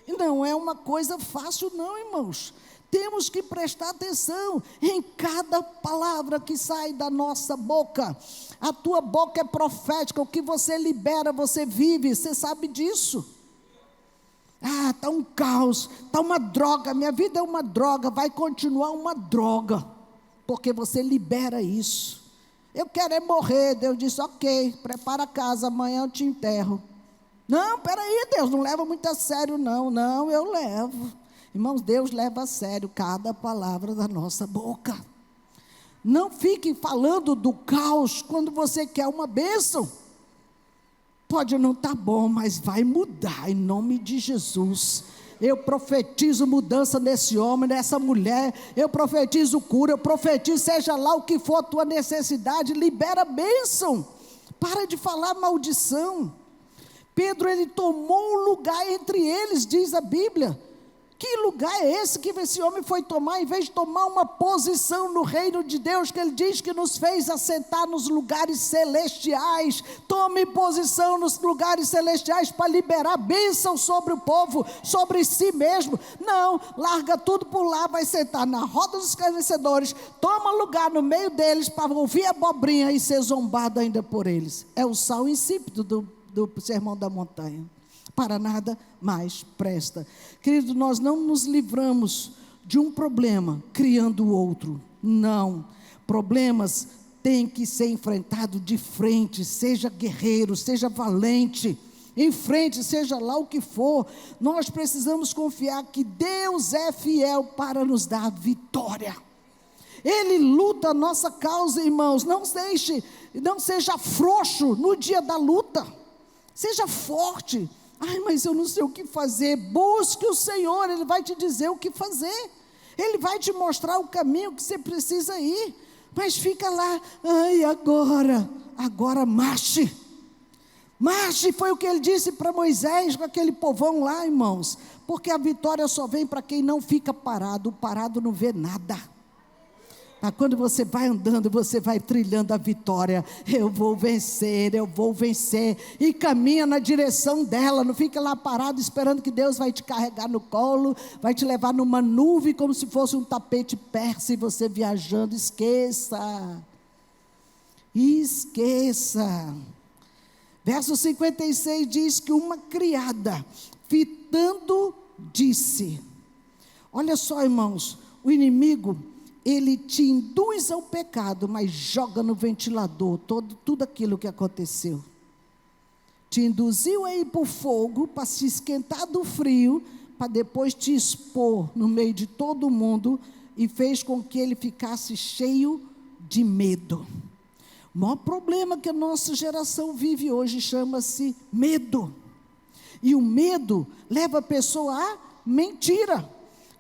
E não é uma coisa fácil não, irmãos. Temos que prestar atenção em cada palavra que sai da nossa boca. A tua boca é profética, o que você libera, você vive, você sabe disso. Ah, está um caos, está uma droga, minha vida é uma droga, vai continuar uma droga, porque você libera isso. eu quero é morrer. Deus disse, ok, prepara a casa, amanhã eu te enterro. Não, peraí, Deus, não leva muito a sério, não. Não, eu levo. Irmãos, Deus leva a sério cada palavra da nossa boca. Não fique falando do caos quando você quer uma bênção. Pode não estar bom, mas vai mudar em nome de Jesus. Eu profetizo mudança nesse homem, nessa mulher. Eu profetizo cura, eu profetizo, seja lá o que for a tua necessidade, libera bênção. Para de falar maldição. Pedro, ele tomou um lugar entre eles, diz a Bíblia. Que lugar é esse que esse homem foi tomar, em vez de tomar uma posição no reino de Deus, que ele diz que nos fez assentar nos lugares celestiais? Tome posição nos lugares celestiais para liberar bênção sobre o povo, sobre si mesmo. Não, larga tudo por lá, vai sentar na roda dos escarnecedores, toma lugar no meio deles para ouvir abobrinha e ser zombado ainda por eles. É o sal insípido do Sermão da Montanha. Para nada mais presta. Querido, nós não nos livramos de um problema criando outro. Não. Problemas têm que ser enfrentados de frente. Seja guerreiro, seja valente. Em frente, seja lá o que for. Nós precisamos confiar que Deus é fiel para nos dar vitória. Ele luta a nossa causa, irmãos. Não seja frouxo no dia da luta. Seja forte. Ai, mas eu não sei o que fazer. Busque o Senhor, Ele vai te dizer o que fazer. Ele vai te mostrar o caminho que você precisa ir. Mas fica lá, ai, agora marche. Marche, foi o que Ele disse para Moisés, com aquele povão lá, irmãos. Porque a vitória só vem para quem não fica parado. O parado não vê nada. Mas quando você vai andando, você vai trilhando a vitória. Eu vou vencer. E caminha na direção dela. Não fica lá parado esperando que Deus vai te carregar no colo, vai te levar numa nuvem como se fosse um tapete persa e você viajando. Esqueça. Verso 56 diz que uma criada, fitando, disse. Olha só, irmãos, o inimigo, ele te induz ao pecado, mas joga no ventilador tudo aquilo que aconteceu. Te induziu a ir para o fogo, para se esquentar do frio, para depois te expor no meio de todo mundo, e fez com que ele ficasse cheio de medo. O maior problema que a nossa geração vive hoje chama-se medo. E o medo leva a pessoa a mentira.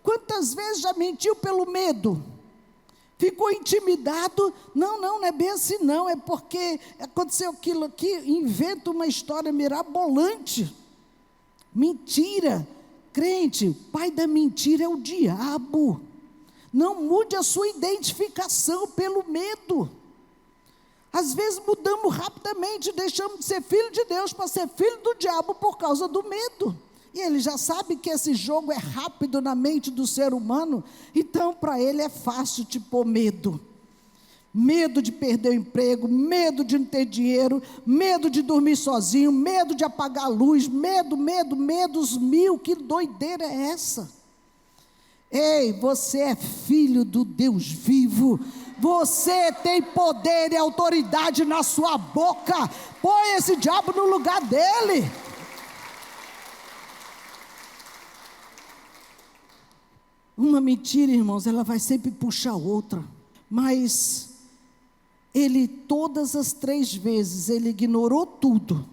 Quantas vezes já mentiu pelo medo? Ficou intimidado? Não é bem assim não, é porque aconteceu aquilo aqui, inventa uma história mirabolante. Mentira. Crente, o pai da mentira é o diabo. Não mude a sua identificação pelo medo. Às vezes mudamos rapidamente, deixamos de ser filho de Deus para ser filho do diabo por causa do medo. E ele já sabe que esse jogo é rápido na mente do ser humano, então para ele é fácil te pôr medo. Medo de perder o emprego, medo de não ter dinheiro, medo de dormir sozinho, medo de apagar a luz, medos mil, que doideira é essa? Ei, você é filho do Deus vivo, você tem poder e autoridade na sua boca, põe esse diabo no lugar dele. Uma mentira, irmãos, ela vai sempre puxar outra. Mas ele, todas as 3 vezes, ele ignorou tudo.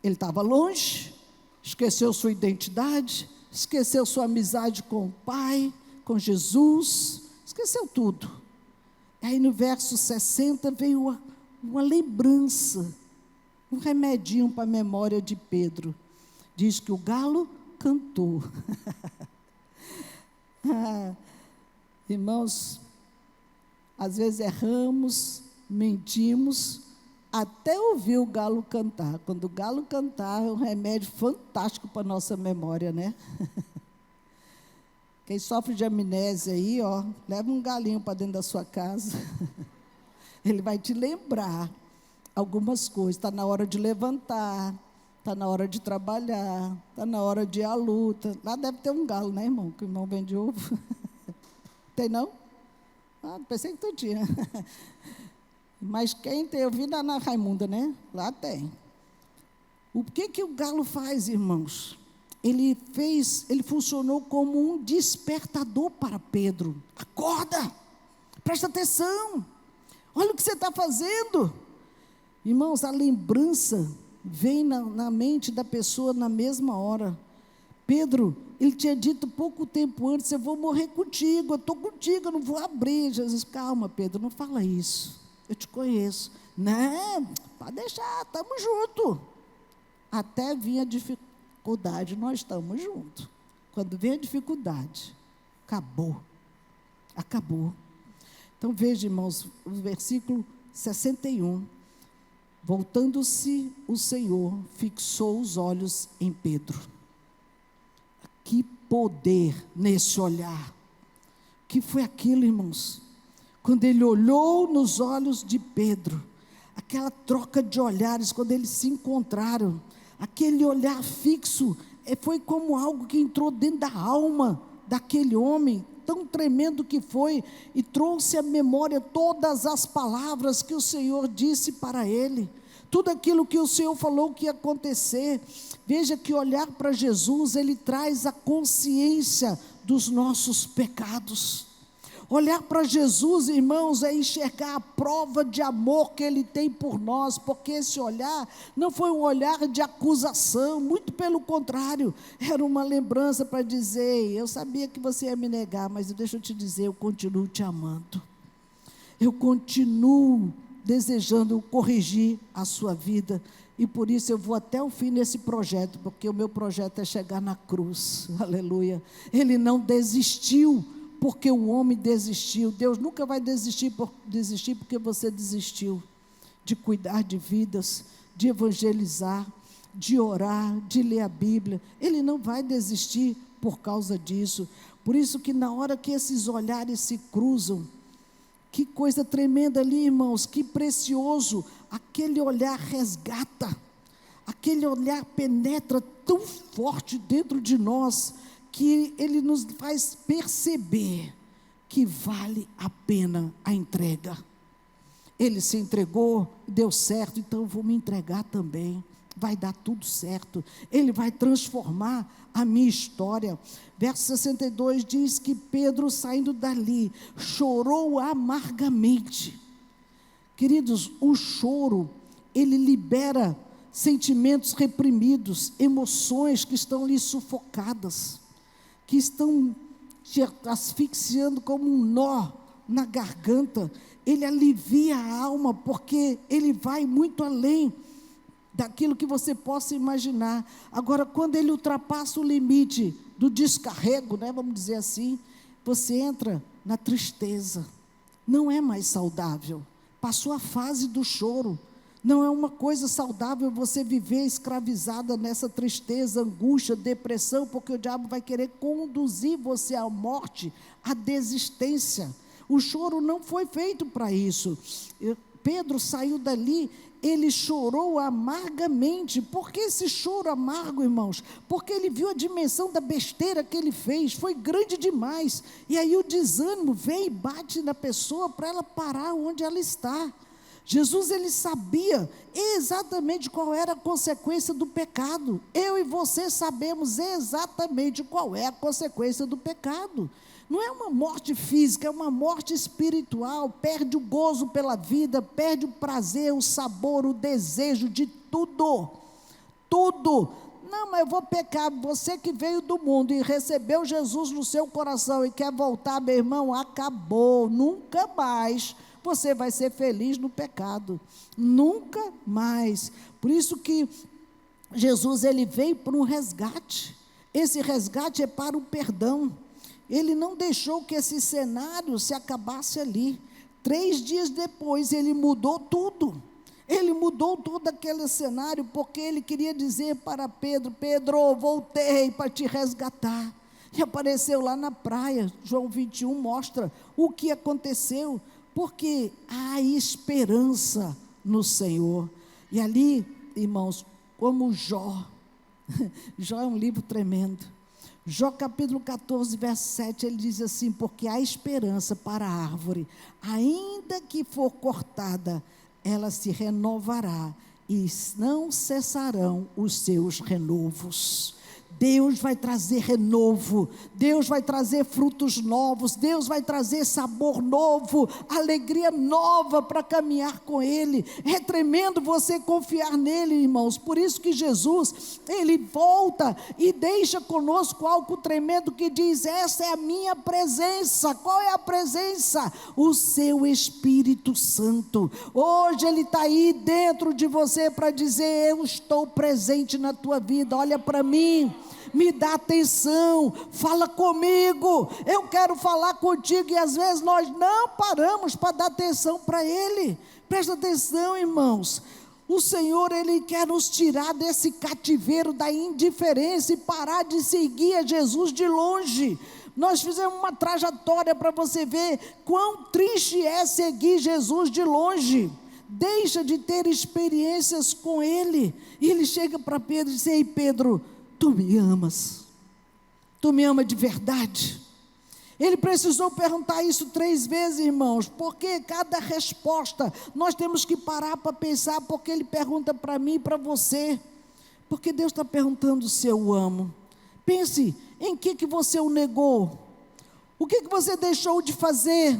Ele estava longe, esqueceu sua identidade, esqueceu sua amizade com o Pai, com Jesus, esqueceu tudo. Aí no verso 60 veio uma lembrança, um remedinho para a memória de Pedro. Diz que o galo cantou. Irmãos, às vezes erramos, mentimos, até ouvir o galo cantar. Quando o galo cantar, é um remédio fantástico para a nossa memória, né? Quem sofre de amnésia aí, leva um galinho para dentro da sua casa. Ele vai te lembrar algumas coisas. Está na hora de levantar, está na hora de trabalhar, está na hora de ir à luta. Lá deve ter um galo, né, irmão? Que o irmão vende ovo. Tem não? Pensei que tu tinha. Mas quem tem ouvido a Ana Raimunda, né? Lá tem. O que o galo faz, irmãos? Ele funcionou como um despertador para Pedro. Acorda! Presta atenção! Olha o que você está fazendo! Irmãos, a lembrança vem na mente da pessoa na mesma hora. Pedro, ele tinha dito pouco tempo antes, eu vou morrer contigo, eu estou contigo, eu não vou abrir. Jesus, calma, Pedro, não fala isso. Eu te conheço. Não, pode deixar, estamos juntos. Até vir a dificuldade, nós estamos juntos. Quando vem a dificuldade, acabou. Acabou. Então veja, irmãos, o versículo 61. Voltando-se o Senhor, fixou os olhos em Pedro. Que poder nesse olhar. O que foi aquilo, irmãos? Quando ele olhou nos olhos de Pedro, aquela troca de olhares, quando eles se encontraram, aquele olhar fixo, foi como algo que entrou dentro da alma daquele homem, tão tremendo que foi, e trouxe à memória todas as palavras que o Senhor disse para ele, tudo aquilo que o Senhor falou que ia acontecer. Veja que olhar para Jesus, ele traz a consciência dos nossos pecados. Olhar para Jesus, irmãos, é enxergar a prova de amor que Ele tem por nós, porque esse olhar não foi um olhar de acusação, muito pelo contrário, era uma lembrança para dizer, eu sabia que você ia me negar, mas deixa eu te dizer, eu continuo te amando, eu continuo desejando corrigir a sua vida, e por isso eu vou até o fim nesse projeto, porque o meu projeto é chegar na cruz, aleluia. Ele não desistiu, porque o homem desistiu. Deus nunca vai desistir porque você desistiu de cuidar de vidas, de evangelizar, de orar, de ler a Bíblia. Ele não vai desistir por causa disso. Por isso que na hora que esses olhares se cruzam, que coisa tremenda ali, irmãos, que precioso, aquele olhar resgata, aquele olhar penetra tão forte dentro de nós, que ele nos faz perceber que vale a pena a entrega. Ele se entregou, deu certo, então eu vou me entregar também, vai dar tudo certo, ele vai transformar a minha história. Verso 62 diz que Pedro, saindo dali, chorou amargamente. Queridos, o choro, ele libera sentimentos reprimidos, emoções que estão ali sufocadas, que estão te asfixiando como um nó na garganta. Ele alivia a alma, porque ele vai muito além daquilo que você possa imaginar. Agora, quando ele ultrapassa o limite do descarrego, né, vamos dizer assim, você entra na tristeza. Não é mais saudável. Passou a fase do choro. Não é uma coisa saudável você viver escravizada nessa tristeza, angústia, depressão, porque o diabo vai querer conduzir você à morte, à desistência. O choro não foi feito para isso. Pedro saiu dali, ele chorou amargamente. Por que esse choro amargo, irmãos? Porque ele viu a dimensão da besteira que ele fez, foi grande demais. E aí o desânimo vem e bate na pessoa para ela parar onde ela está. Jesus, ele sabia exatamente qual era a consequência do pecado. Eu e você sabemos exatamente qual é a consequência do pecado. Não é uma morte física, é uma morte espiritual. Perde o gozo pela vida, perde o prazer, o sabor, o desejo de tudo. Tudo. Não, mas eu vou pecar. Você que veio do mundo e recebeu Jesus no seu coração e quer voltar, meu irmão, acabou. Nunca mais você vai ser feliz no pecado, nunca mais. Por isso que Jesus, ele veio para um resgate. Esse resgate é para o perdão. Ele não deixou que esse cenário se acabasse ali. 3 dias depois, ele mudou tudo. Ele mudou todo aquele cenário, porque ele queria dizer para Pedro, Pedro, voltei para te resgatar. E apareceu lá na praia. João 21 mostra o que aconteceu. Porque há esperança no Senhor. E ali, irmãos, como Jó, Jó é um livro tremendo. Jó capítulo 14, verso 7, ele diz assim: porque há esperança para a árvore, ainda que for cortada, ela se renovará e não cessarão os seus renovos. Deus vai trazer renovo, Deus vai trazer frutos novos, Deus vai trazer sabor novo, alegria nova para caminhar com Ele. É tremendo você confiar nele, irmãos. Por isso que Jesus, Ele volta e deixa conosco algo tremendo que diz: essa é a minha presença. Qual é a presença? O seu Espírito Santo. Hoje Ele está aí dentro de você para dizer: eu estou presente na tua vida, olha para mim. Me dá atenção, fala comigo, eu quero falar contigo. E às vezes nós não paramos para dar atenção para Ele. Presta atenção, irmãos. O Senhor, Ele quer nos tirar desse cativeiro da indiferença e parar de seguir a Jesus de longe. Nós fizemos uma trajetória para você ver quão triste é seguir Jesus de longe. Deixa de ter experiências com Ele. E Ele chega para Pedro e diz: ei, Pedro, tu me amas? Tu me ama de verdade? Ele precisou perguntar isso 3 vezes, irmãos, porque cada resposta nós temos que parar para pensar, porque Ele pergunta para mim e para você, porque Deus está perguntando se eu amo. Pense, em que você o negou? O que você deixou de fazer?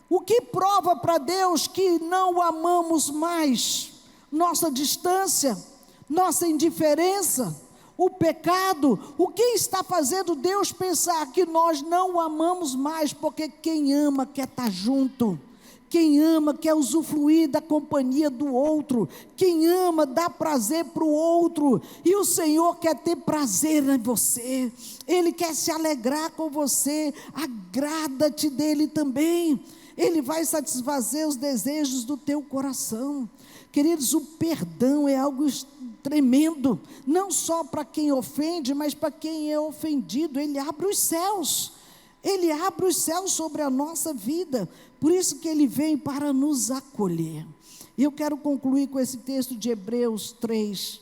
O que prova para Deus que não o amamos mais? Nossa distância? Nossa indiferença? O pecado? O que está fazendo Deus pensar que nós não o amamos mais? Porque quem ama quer estar junto, quem ama quer usufruir da companhia do outro, quem ama dá prazer para o outro, e o Senhor quer ter prazer em você, Ele quer se alegrar com você. Agrada-te dEle também, Ele vai satisfazer os desejos do teu coração. Queridos, o perdão é algo tremendo, não só para quem ofende, mas para quem é ofendido. Ele abre os céus, Ele abre os céus sobre a nossa vida, por isso que Ele vem para nos acolher. E eu quero concluir com esse texto de Hebreus 3,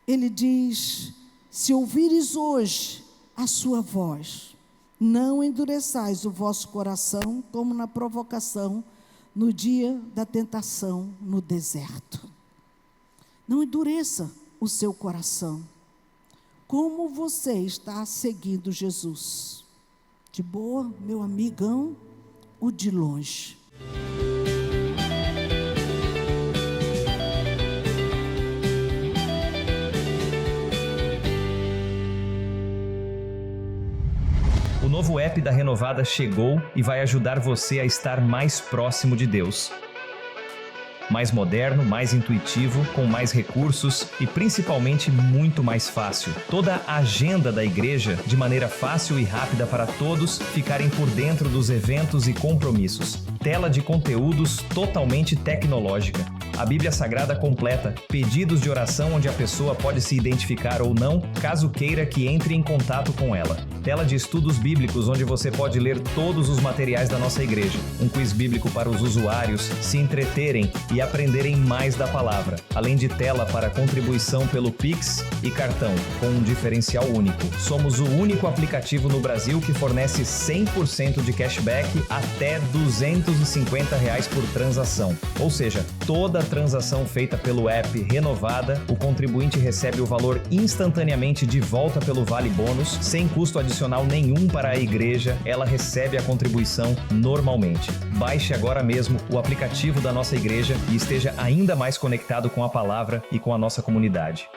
ele diz: se ouvires hoje a sua voz, não endureçais o vosso coração, como na provocação, no dia da tentação no deserto. Não endureça o seu coração. Como você está seguindo Jesus? De boa, meu amigão, ou de longe? O novo app da Renovada chegou e vai ajudar você a estar mais próximo de Deus. Mais moderno, mais intuitivo, com mais recursos e principalmente muito mais fácil. Toda a agenda da igreja de maneira fácil e rápida para todos ficarem por dentro dos eventos e compromissos. Tela de conteúdos totalmente tecnológica. A Bíblia Sagrada completa, pedidos de oração onde a pessoa pode se identificar ou não, caso queira que entre em contato com ela. Tela de estudos bíblicos onde você pode ler todos os materiais da nossa igreja. Um quiz bíblico para os usuários se entreterem e aprenderem mais da palavra. Além de tela para contribuição pelo Pix e cartão, com um diferencial único. Somos o único aplicativo no Brasil que fornece 100% de cashback até R$250 por transação. Ou seja, toda transação feita pelo app Renovada, o contribuinte recebe o valor instantaneamente de volta pelo Vale Bônus, sem custo adicional nenhum para a igreja. Ela recebe a contribuição normalmente. Baixe agora mesmo o aplicativo da nossa igreja e esteja ainda mais conectado com a palavra e com a nossa comunidade.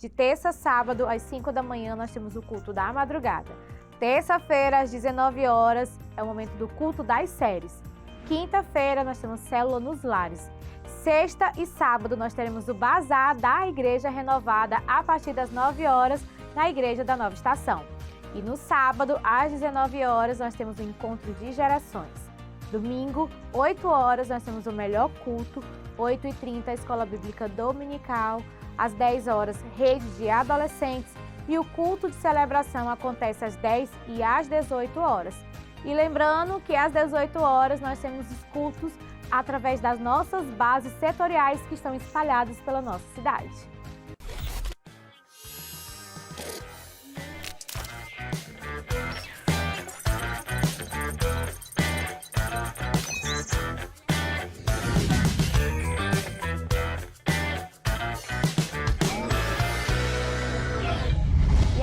De terça a sábado, às 5 da manhã, nós temos o culto da madrugada. Terça-feira, às 19 horas, é o momento do culto das séries. Quinta-feira, nós temos célula nos lares. Sexta e sábado, nós teremos o bazar da Igreja Renovada a partir das 9 horas, na Igreja da Nova Estação. E no sábado, às 19 horas, nós temos o Encontro de Gerações. Domingo, 8 horas, nós temos o Melhor Culto, 8h30, a Escola Bíblica Dominical, às 10 horas, Rede de Adolescentes, e o culto de celebração acontece às 10 e às 18 horas. E lembrando que às 18 horas nós temos os cultos através das nossas bases setoriais que estão espalhadas pela nossa cidade.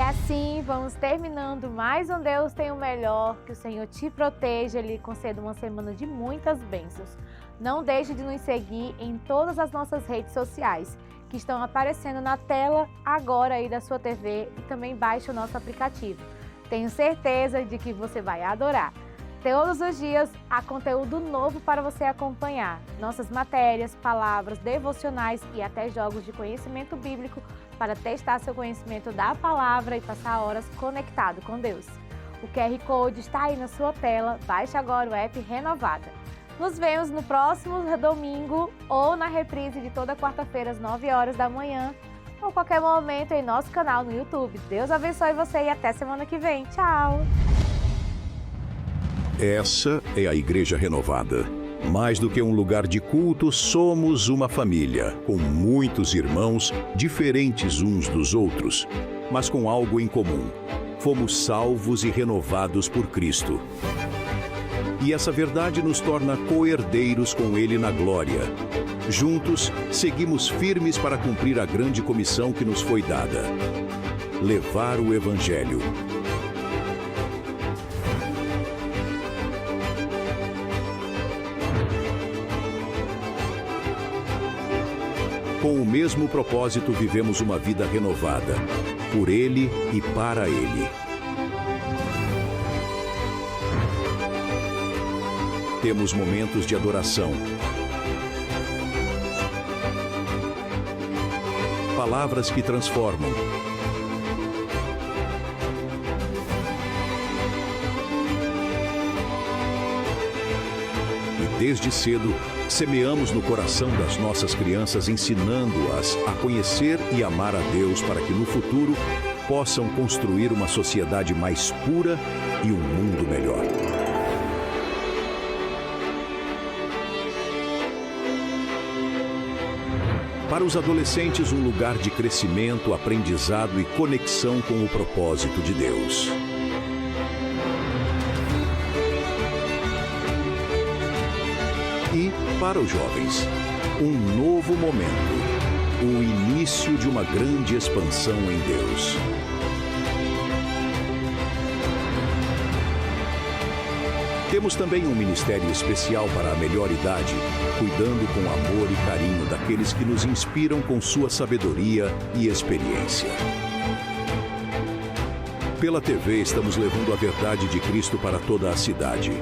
Assim, vamos terminando mais um Deus Tem o Melhor. Que o Senhor te proteja e lhe conceda uma semana de muitas bênçãos. Não deixe de nos seguir em todas as nossas redes sociais, que estão aparecendo na tela agora aí da sua TV, e também baixe o nosso aplicativo. Tenho certeza de que você vai adorar. Todos os dias há conteúdo novo para você acompanhar. Nossas matérias, palavras, devocionais e até jogos de conhecimento bíblico para testar seu conhecimento da palavra e passar horas conectado com Deus. O QR Code está aí na sua tela. Baixe agora o app Renovada. Nos vemos no próximo domingo ou na reprise de toda quarta-feira às 9 horas da manhã ou qualquer momento em nosso canal no YouTube. Deus abençoe você e até semana que vem. Tchau! Essa é a Igreja Renovada. Mais do que um lugar de culto, somos uma família, com muitos irmãos, diferentes uns dos outros, mas com algo em comum. Fomos salvos e renovados por Cristo. E essa verdade nos torna co-herdeiros com Ele na glória. Juntos, seguimos firmes para cumprir a grande comissão que nos foi dada: levar o Evangelho. Com o mesmo propósito, vivemos uma vida renovada, por Ele e para Ele. Temos momentos de adoração, palavras que transformam, e desde cedo, semeamos no coração das nossas crianças, ensinando-as a conhecer e amar a Deus para que no futuro possam construir uma sociedade mais pura e um mundo melhor. Para os adolescentes, um lugar de crescimento, aprendizado e conexão com o propósito de Deus. E, para os jovens, um novo momento, o início de uma grande expansão em Deus. Temos também um ministério especial para a melhor idade, cuidando com amor e carinho daqueles que nos inspiram com sua sabedoria e experiência. Pela TV, estamos levando a verdade de Cristo para toda a cidade.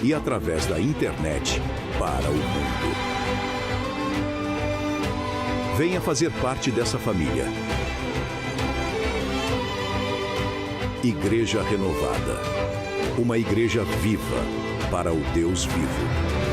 E através da internet para o mundo. Venha fazer parte dessa família. Igreja Renovada. Uma igreja viva para o Deus vivo.